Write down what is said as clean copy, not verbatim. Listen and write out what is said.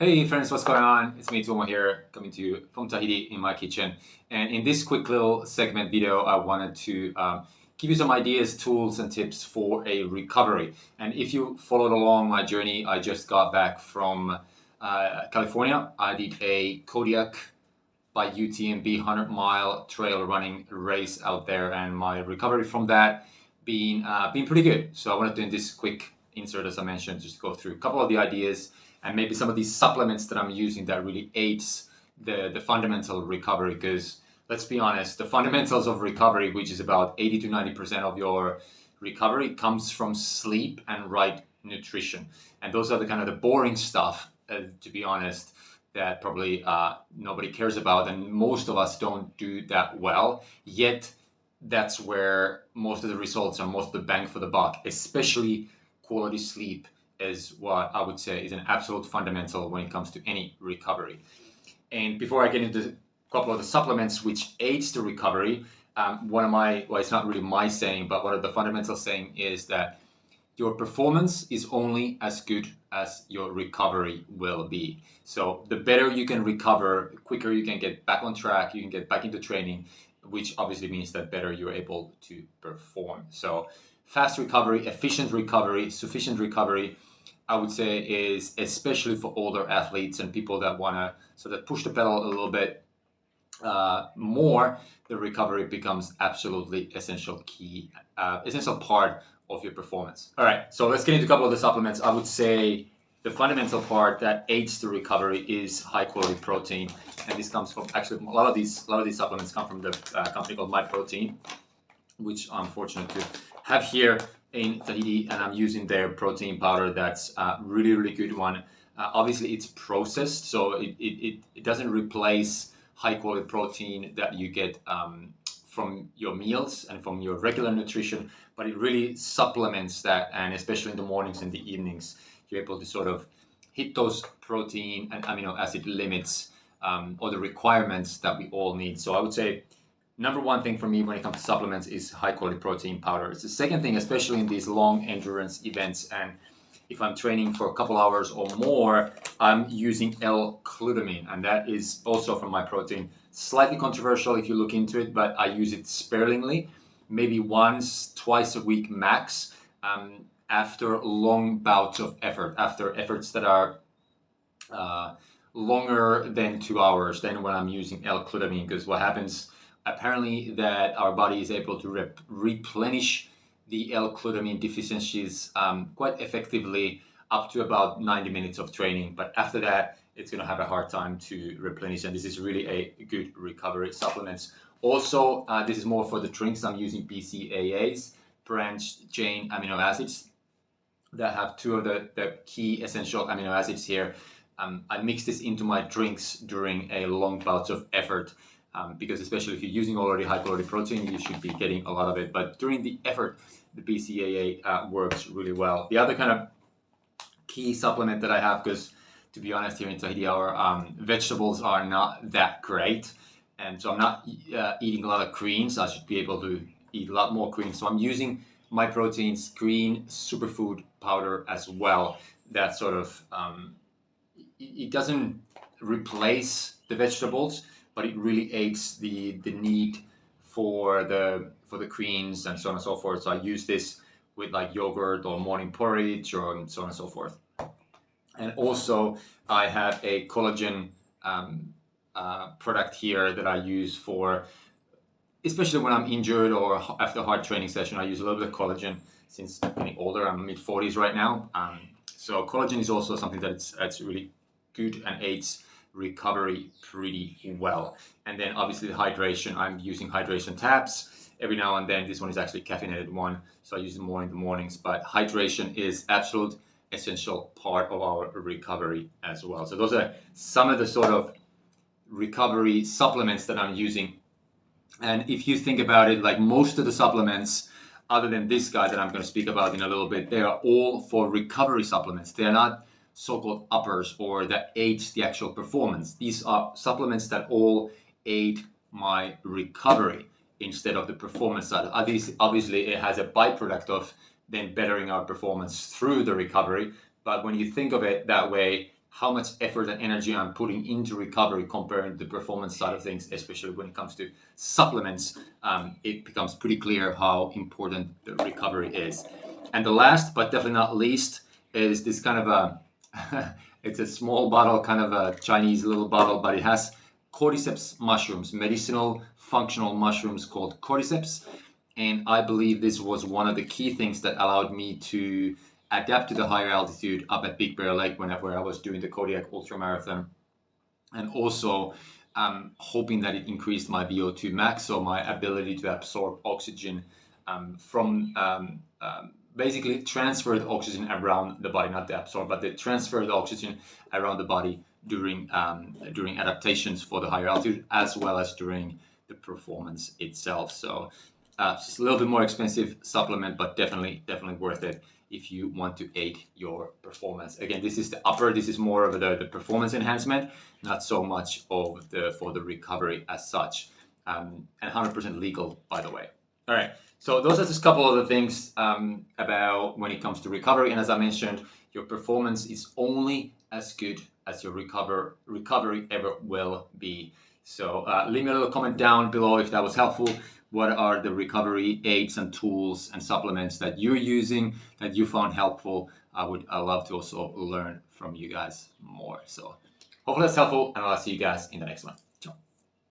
Hey friends, what's going on? It's me, Tomo here, coming to you from Tahiti in my kitchen. And in this quick little segment video, I wanted to give you some ideas, tools, and tips for a recovery. And if you followed along my journey, I just got back from California. I did a Kodiak by UTMB 100-mile trail running race out there, and my recovery from that being pretty good. So I wanted to, in this quick insert, as I mentioned, just go through a couple of the ideas and maybe some of these supplements that I'm using that really aids the fundamental recovery. Because let's be honest, the fundamentals of recovery, which is about 80 to 90% of your recovery, comes from sleep and right nutrition. And those are the kind of the boring stuff, to be honest, that probably nobody cares about, and most of us don't do that well. Yet that's where most of the results are, most of the bang for the buck, especially quality sleep is what I would say is an absolute fundamental when it comes to any recovery. And before I get into a couple of the supplements which aids the recovery, one of my, well, it's not really my saying, but one of the fundamental saying is that your performance is only as good as your recovery will be. So the better you can recover, the quicker you can get back on track, you can get back into training, which obviously means that better you're able to perform. So fast recovery, efficient recovery, sufficient recovery, I would say, is especially for older athletes and people that want to sort of push the pedal a little bit more. The recovery becomes absolutely essential part of your performance. All right, so let's get into a couple of the supplements. I would say the fundamental part that aids the recovery is high quality protein, and this comes from actually a lot of these supplements come from the company called MyProtein, which I'm fortunate to have here in Tahiti, and I'm using their protein powder. That's a really good one. Obviously it's processed, so it doesn't replace high quality protein that you get from your meals and from your regular nutrition, but it really supplements that, and especially in the mornings and the evenings, you're able to sort of hit those protein and amino acid limits or the requirements that we all need. So I would say number one thing for me when it comes to supplements is high quality protein powder. It's the second thing, especially in these long endurance events, and if I'm training for a couple hours or more, I'm using L-glutamine, and that is also from MyProtein. Slightly controversial if you look into it, but I use it sparingly, maybe once, twice a week max, after long bouts of effort, after efforts that are longer than 2 hours, then when I'm using L-glutamine. Because what happens, apparently, that our body is able to replenish the L-glutamine deficiencies quite effectively up to about 90 minutes of training. But after that, it's going to have a hard time to replenish. And this is really a good recovery supplement. Also, this is more for the drinks. I'm using BCAAs, branched chain amino acids, that have two of the key essential amino acids here. I mix this into my drinks during a long bout of effort. Because especially if you're using already high quality protein, you should be getting a lot of it. But during the effort, the BCAA works really well. The other kind of key supplement that I have, because to be honest, here in Tahiti, our vegetables are not that great. And so I'm not eating a lot of greens. I should be able to eat a lot more greens. So I'm using MyProtein's green superfood powder as well. That sort of, it doesn't replace the vegetables, but it really aids the need for the greens and so on and so forth. So I use this with like yogurt or morning porridge or so on and so forth. And also I have a collagen product here that I use for, especially when I'm injured or after a hard training session. I use a little bit of collagen since I'm getting older. I'm mid-40s right now. So collagen is also something that's really good and aids recovery pretty well. And then obviously the hydration, I'm using hydration tabs every now and then. This one is actually caffeinated one, so I use it more in the mornings, but hydration is absolute essential part of our recovery as well. So those are some of the sort of recovery supplements that I'm using. And if you think about it, like most of the supplements, other than this guy that I'm going to speak about in a little bit, they are all for recovery supplements. They are not so-called uppers or that aids the actual performance. These are supplements that all aid my recovery instead of the performance side. Obviously, it has a byproduct of then bettering our performance through the recovery. But when you think of it that way, how much effort and energy I'm putting into recovery compared to the performance side of things, especially when it comes to supplements, it becomes pretty clear how important the recovery is. And the last, but definitely not least, is this kind of a, it's a small bottle, kind of a Chinese little bottle, but it has cordyceps mushrooms, medicinal functional mushrooms called cordyceps. And I believe this was one of the key things that allowed me to adapt to the higher altitude up at Big Bear Lake whenever I was doing the Kodiak ultramarathon, and also hoping that it increased my VO2 max, so my ability to absorb oxygen from basically transfer the oxygen around the body, not the absorb, but the transfer the oxygen around the body during adaptations for the higher altitude, as well as during the performance itself. So it's a little bit more expensive supplement, but definitely worth it if you want to aid your performance. Again, this is the upper, this is more of the performance enhancement, not so much of for the recovery as such, and 100% legal, by the way. All right, so those are just a couple of the things about when it comes to recovery. And as I mentioned, your performance is only as good as your recovery ever will be. So leave me a little comment down below if that was helpful. What are the recovery aids and tools and supplements that you're using that you found helpful? I love to also learn from you guys more. So hopefully that's helpful, and I'll see you guys in the next one.